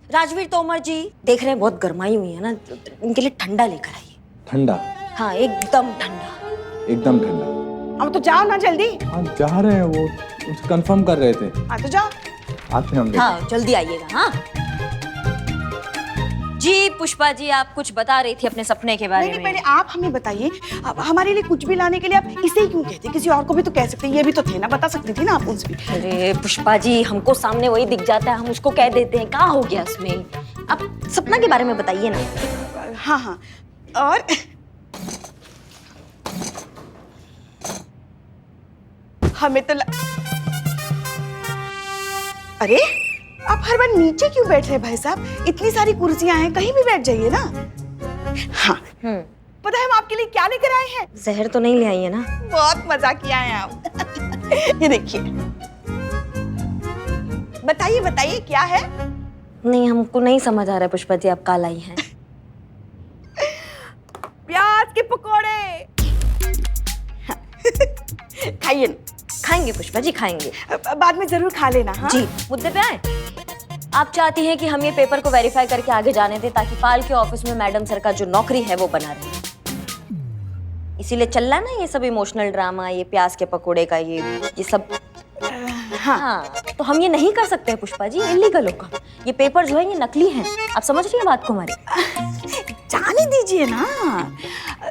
राजवीर तोमर जी, देख रहे हैं बहुत गर्माई हुई है ना, तो इनके लिए ठंडा लेकर आइए।
ठंडा?
हाँ एकदम ठंडा।
एकदम ठंडा।
अब तो जाओ ना जल्दी।
हाँ जा रहे हैं, वो कंफर्म कर रहे थे।
हाँ तो जाओ।
आते हम।
हाँ जल्दी आइएगा। हाँ जी पुष्पा जी, आप कुछ बता रही थी अपने सपने के बारे में।
पहले आप हमें बताइए, अब हमारे लिए कुछ भी लाने के लिए आप इसे ही क्यों कहते? किसी और को भी तो कह सकते, ये भी तो थे ना, बता सकती थी ना आप उनसे भी।
अरे पुष्पा जी, हमको सामने वही दिख जाता है, हम उसको कह देते हैं, कहाँ हो गया उसमें। आप सपना के बारे में बताइए ना।
हाँ हाँ, और हमें तो अरे आप हर बार नीचे क्यों बैठ रहे भाई साहब? इतनी सारी कुर्सियां हैं, कहीं भी बैठ जाइए ना। हाँ पता है हम आपके लिए क्या लेकर आए हैं?
जहर तो नहीं ले आई है ना?
बहुत मजा किया है आप। ये देखिए, बताइए बताइए क्या है?
नहीं हमको नहीं समझ आ रहा है पुष्पा जी, आप काल आई हैं।
प्याज के पकोड़े। खाइए ना।
खाएंगे पुष्पा जी, खाएंगे।
बाद में जरूर खा लेना। हाँ?
जी मुद्दे पे आए। आप चाहती हैं कि हम ये पेपर को वेरीफाई करके आगे जाने दें ताकि पाल के ऑफिस में मैडम सर का जो नौकरी है वो बना रहे। इसीलिए चल रहा है ना ये सब इमोशनल ड्रामा, ये प्याज के पकोड़े का ये सब। हाँ तो हम ये नहीं कर सकते हैं पुष्पा जी, इलीगल होगा। ये पेपर जो है ये नकली हैं। आप समझ रही हैं बात को हमारी?
जाने दीजिए ना,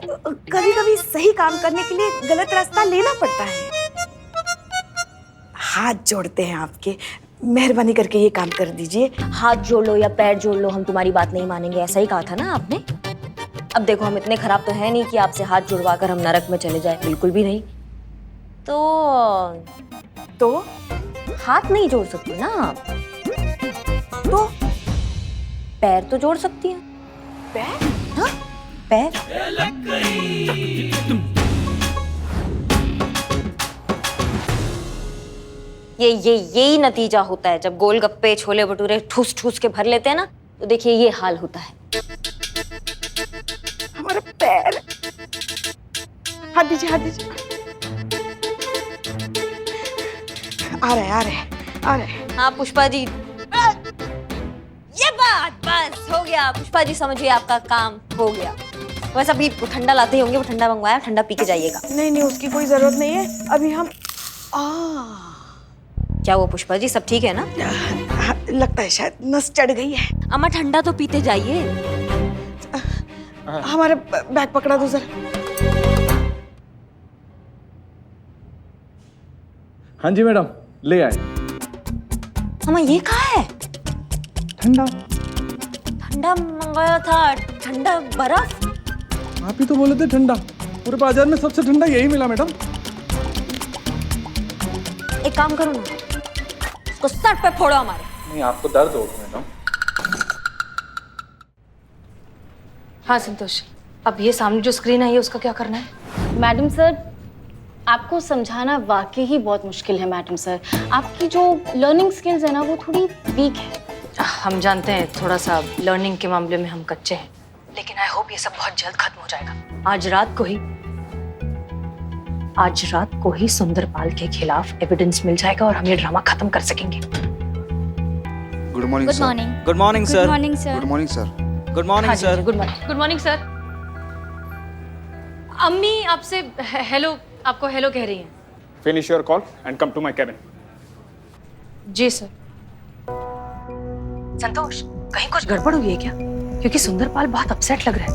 कभी कभी सही काम करने के लिए गलत रास्ता लेना पड़ता है। हाथ जोड़ते हैं आपके, मेहरबानी करके ये काम कर दीजिए।
हाथ जोड़ लो या पैर जोड़ लो, हम तुम्हारी बात नहीं मानेंगे, ऐसा ही कहा था ना आपने। अब देखो हम इतने खराब तो है नहीं कि आपसे हाथ जुड़वा कर हम नरक में चले जाए, बिल्कुल भी नहीं। तो हाथ नहीं जोड़ सकती ना आप, तो पैर तो जोड़ सकती हैं।
पैर?
हाँ पैर। यही नतीजा होता है जब गोलगप्पे छोले भटूरे ठूस ठूस के भर लेते हैं ना, तो देखिए ये हाल होता है।
हमारा पैर। हाथ दीजिए, हाथ दीजिए। आ रहे।
हाँ पुष्पा जी, ये बात बस हो गया। पुष्पा जी समझिए आपका काम हो गया। वैसे अभी ठंडा लाते ही होंगे, वो ठंडा मंगवाया, ठंडा पी के जाइएगा।
नहीं उसकी कोई जरूरत नहीं है, अभी हम
क्या वो पुष्पा जी सब ठीक है ना?
लगता है शायद नस चढ़ गई है।
अम्मा ठंडा तो पीते जाइए।
हमारा बैग पकड़ा दो जरा।
हाँ जी मैडम, ले आए।
अम्मा ये कहाँ है?
ठंडा।
ठंडा मंगाया था, ठंडा बर्फ।
आप ही तो बोले थे ठंडा, पूरे बाजार में सबसे ठंडा यही मिला मैडम।
एक काम करो ना, उसको सर पे फोड़ो हमारे।
नहीं आपको दर्द हो मैडम।
हाँ संतोष, अब ये सामने जो स्क्रीन है ये उसका क्या करना है?
मैडम सर, आपको समझाना वाकई ही बहुत मुश्किल है मैडम सर। आपकी जो लर्निंग स्किल्स है ना वो थोड़ी वीक है।
हम जानते हैं थोड़ा सा लर्निंग के मामले में हम कच्चे हैं, लेकिन आई होप ये सब बहुत जल्द खत्म हो जाएगा। आज रात को ही सुंदरपाल के खिलाफ एविडेंस मिल जाएगा और हम ये ड्रामा खत्म कर सकेंगे।
Good morning
good morning.
Good morning sir.
Good morning sir.
Good morning sir. Good morning sir.
Good morning. Good morning sir. अम्मी आपसे हेलो, आपको हेलो कह रही हैं।
Finish your call and come to my cabin.
जी sir. Santosh, कहीं कुछ गड़बड़ हुई है क्या? क्योंकि सुंदरपाल बहुत अपसेट लग रहा है।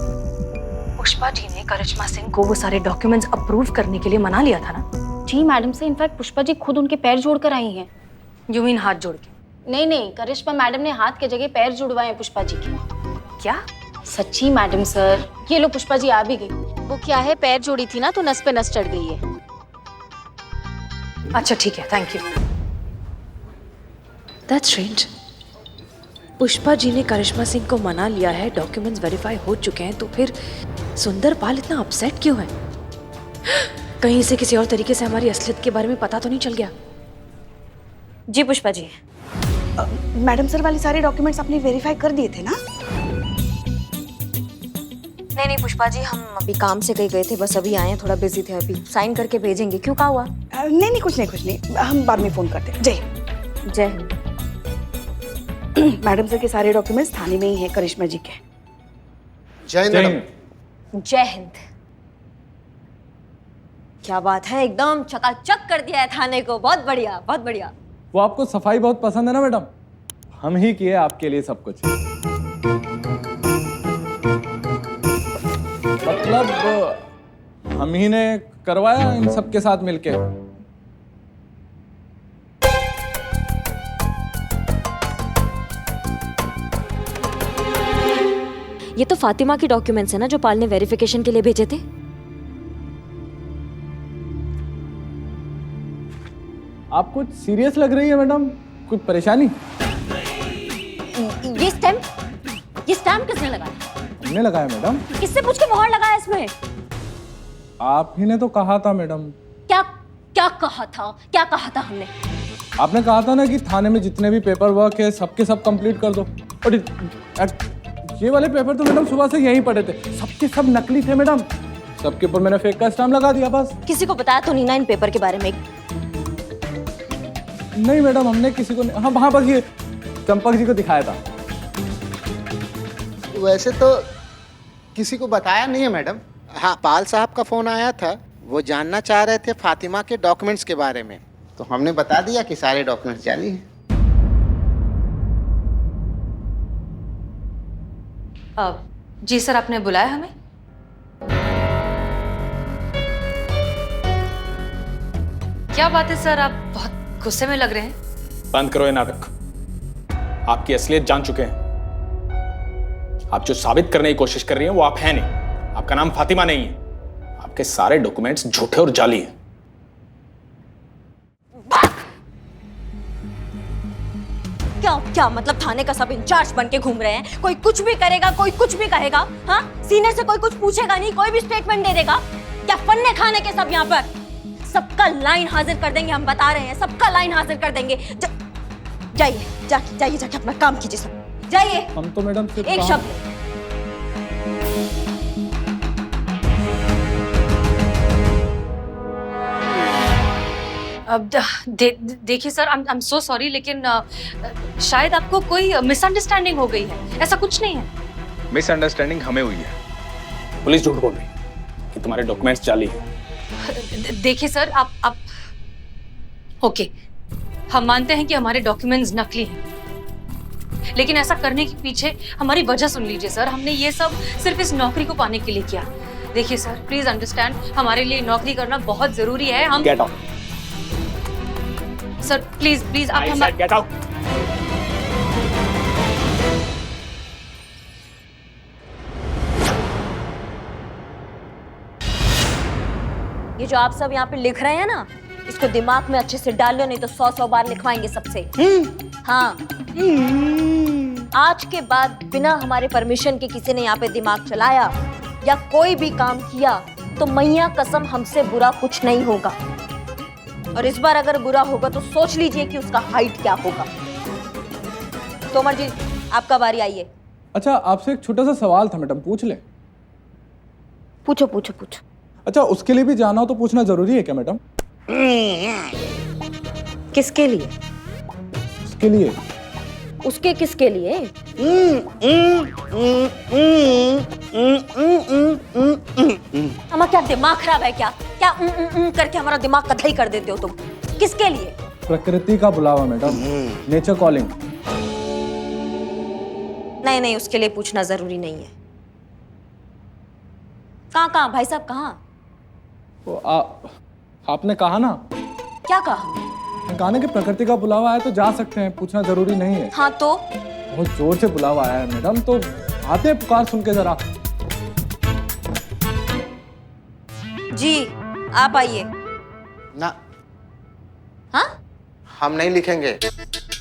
पुष्पा जी ने करिश्मा सिंह को वो सारे डॉक्यूमेंट्स अप्रूव करने के लिए मना लिया था ना?
जी मैडम से इनफैक्ट पुष्पा जी खुद उनके पैर जोड़ कर आई हैं।
यू मीन हाथ जोड़ के?
नहीं, करिश्मा मैडम ने हाथ के जगह पैर जुड़वाए हैं पुष्पा जी के।
क्या?
सच्ची मैडम सर। ये लो पुष्पा जी आ भी गई। वो क्या है, पैर जोड़ी थी ना तो नस पे नस चढ़ गई है।
अच्छा ठीक है, thank you.
That's strange. Pushpa ji ने करिश्मा सिंह को मना लिया है, डॉक्यूमेंट्स वेरीफाई हो चुके हैं, तो फिर सुंदरपाल इतना अपसेट क्यों है? कहीं से किसी और तरीके से हमारी असलियत के बारे में पता तो नहीं चल गया?
जी पुष्पा जी।
मैडम सर वाले सारे डॉक्यूमेंट्स आपने वेरीफाई कर दिए थे ना?
नहीं पुष्पा जी, हम अभी काम से कहीं गए थे, बस अभी आए हैं, थोड़ा बिजी थे, अभी साइन करके भेजेंगे। क्यों, क्या हुआ?
नहीं कुछ नहीं, हम बाद में फोन करते हैं। जय हिंद।
जय हिंद।
मैडम सर के सारे डॉक्यूमेंट्स थाने में ही हैं, करिश्मा जी के।
जय हिंद मैडम।
जय हिंद। क्या बात है, एकदम चकाचक कर दिया है थाने को। बहुत बढ़िया, बहुत बढ़िया।
वो आपको सफाई बहुत पसंद है ना मैडम, हम ही किए आपके लिए सब कुछ। मतलब हम ही ने करवाया इन सब के साथ मिलके।
ये तो फातिमा की डॉक्यूमेंट्स है ना, जो पाल ने वेरिफिकेशन के लिए भेजे थे।
आप कुछ सीरियस लग रही है मैडम, कुछ परेशानी?
ये स्टैम्प किसने लगाया?
हमने लगाया मैडम।
किससे पूछ के मोहर लगाया इसमें?
आप ही ने तो कहा था मैडम।
क्या कहा था हमने?
आपने कहा था ना कि थाने में जितने भी पेपर वर्क है सबके सब कंप्लीट कर दो। और ये वाले पेपर तो मैडम सुबह से यहीं पड़े थे, सबके सब नकली थे मैडम। सबके ऊपर मैंने फेक का स्टैम्प लगा दिया बस।
किसी को बताया तो नहीं ना इन पेपर के बारे में?
नहीं मैडम, हमने किसी को नहीं। हाँ बस ये चंपक जी को दिखाया था।
वैसे तो किसी को बताया नहीं है मैडम। हाँ, पाल साहब का फोन आया था, वो जानना चाह रहे थे फातिमा के डॉक्यूमेंट्स के बारे में, तो हमने बता दिया कि सारे डॉक्यूमेंट्स जाली हैं।
जी सर, आपने बुलाया हमें? क्या बात है सर, आप बहुत गुस्से में लग रहे हैं।
बंद करो ये नाटक। आपकी असलियत जान चुके हैं। आप जो साबित करने की कोशिश कर रही हैं वो आप हैं नहीं। आपका नाम फातिमा नहीं है। आपके सारे डॉक्यूमेंट्स झूठे और जाली हैं।
क्या मतलब थाने का सब इंचार्ज बन के घूम रहे हैं? कोई कुछ भी करेगा, कोई कुछ भी कहेगा। हाँ, सीनियर से कोई कुछ पूछेगा नहीं, कोई भी स्टेटमेंट दे देगा। क्या फन्ने खाने के सब यहाँ पर? सबका लाइन हाजिर कर देंगे, हम बता रहे हैं, सबका लाइन हाजिर कर देंगे। जाइए जाके अपना काम कीजिए सब। जाइए।
हम तो मैडम सिर्फ
एक शब्द।
अब देखिए sir, I am so sorry, लेकिन शायद आपको कोई मिसअंडरस्टैंडिंग हो गई है। ऐसा कुछ नहीं है।
मिसअंडरस्टैंडिंग हमें हुई है। पुलिस झूठ बोल रही है कि तुम्हारे डॉक्यूमेंट्स जाली हैं।
देखिए सर, आप ओके, हम मानते हैं कि हमारे डॉक्यूमेंट्स नकली हैं, लेकिन ऐसा करने के पीछे हमारी वजह सुन लीजिए सर। हमने ये सब सिर्फ इस नौकरी को पाने के लिए किया। देखिए सर, प्लीज अंडरस्टैंड, हमारे लिए नौकरी करना बहुत जरूरी है। हम
गेट आउट
सर, प्लीज आप हम
गेट आउट।
ये जो आप सब यहाँ पे लिख रहे हैं ना, इसको दिमाग में अच्छे से डाल लो, नहीं तो 100 बार लिखवाएंगे सबसे। हाँ, आज के बाद बिना हमारे परमिशन के किसी ने यहाँ पे दिमाग चलाया या कोई भी काम किया तो मैया कसम हमसे बुरा कुछ नहीं होगा। और इस बार अगर बुरा होगा तो सोच लीजिए कि उसका हाइट क्या होगा। तोमर जी, आपका बारी, आइए।
अच्छा, आपसे एक छोटा सा सवाल था मैडम, पूछ ले?
पूछो।
अच्छा, उसके लिए भी जाना हो तो पूछना जरूरी है क्या मैडम?
किसके लिए?
उसके लिए।
उसके किसके लिए? हमारा क्या दिमाग खराब है क्या? क्या करके हमारा दिमाग कथई कर देते हो तुम? किसके लिए?
प्रकृति का बुलावा मैडम, नेचर कॉलिंग।
नहीं, उसके लिए पूछना जरूरी नहीं है। कहाँ भाई साहब, कहाँ?
आपने कहा ना।
क्या कहा?
कहा कि प्रकृति का बुलावा आया तो जा सकते हैं, पूछना जरूरी नहीं है।
हाँ तो?
बहुत जोर से बुलावा आया है मैडम, तो आते हैं पुकार सुन के जरा।
जी, आप आइए।
ना।
हाँ?
हम नहीं लिखेंगे।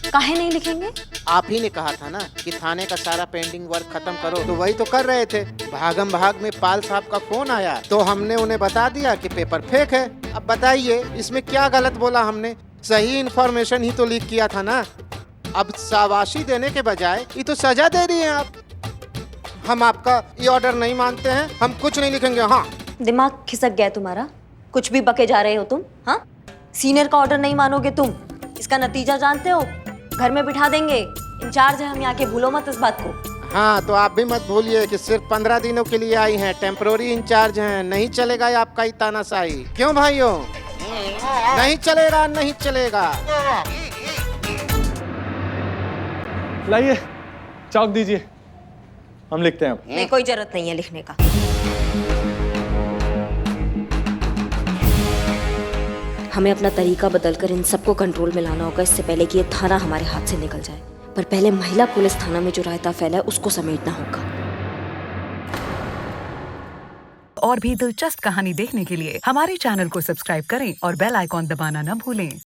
काहे नहीं लिखेंगे?
आप ही ने कहा था ना कि थाने का सारा पेंडिंग वर्क खत्म करो, तो वही तो कर रहे थे। भागम भाग में पाल साहब का फोन आया तो हमने उन्हें बता दिया कि पेपर फेक है। अब बताइए इसमें क्या गलत बोला हमने? सही इंफॉर्मेशन ही तो लीक किया था ना। अब शाबाशी देने के बजाय ये तो सजा दे रही हैं आप। हम आपका ये ऑर्डर नहीं मानते हैं, हम कुछ नहीं लिखेंगे। हाँ,
दिमाग खिसक गया तुम्हारा? कुछ भी बके जा रहे हो तुम। हाँ, सीनियर का ऑर्डर नहीं मानोगे तुम, इसका नतीजा जानते हो? घर में बिठा देंगे। इंचार्ज है हम यहाँ के, भूलो मत इस बात को।
हाँ, तो आप भी मत भूलिए कि सिर्फ 15 दिनों के लिए आई हैं, टेम्पररी इंचार्ज हैं। नहीं चलेगा ये आपका ही तानाशाही। क्यों भाइयों? नहीं चलेगा, नहीं चलेगा।
लाइए चौक दीजिए, हम लिखते हैं अब।
नहीं, कोई जरूरत नहीं है लिखने का। हमें अपना तरीका बदलकर इन सबको कंट्रोल में लाना होगा, इससे पहले कि ये थाना हमारे हाथ से निकल जाए। पर पहले महिला पुलिस थाना में जो रायता फैला है उसको समेटना होगा।
और भी दिलचस्प कहानी देखने के लिए हमारे चैनल को सब्सक्राइब करें और बेल आइकॉन दबाना न भूलें।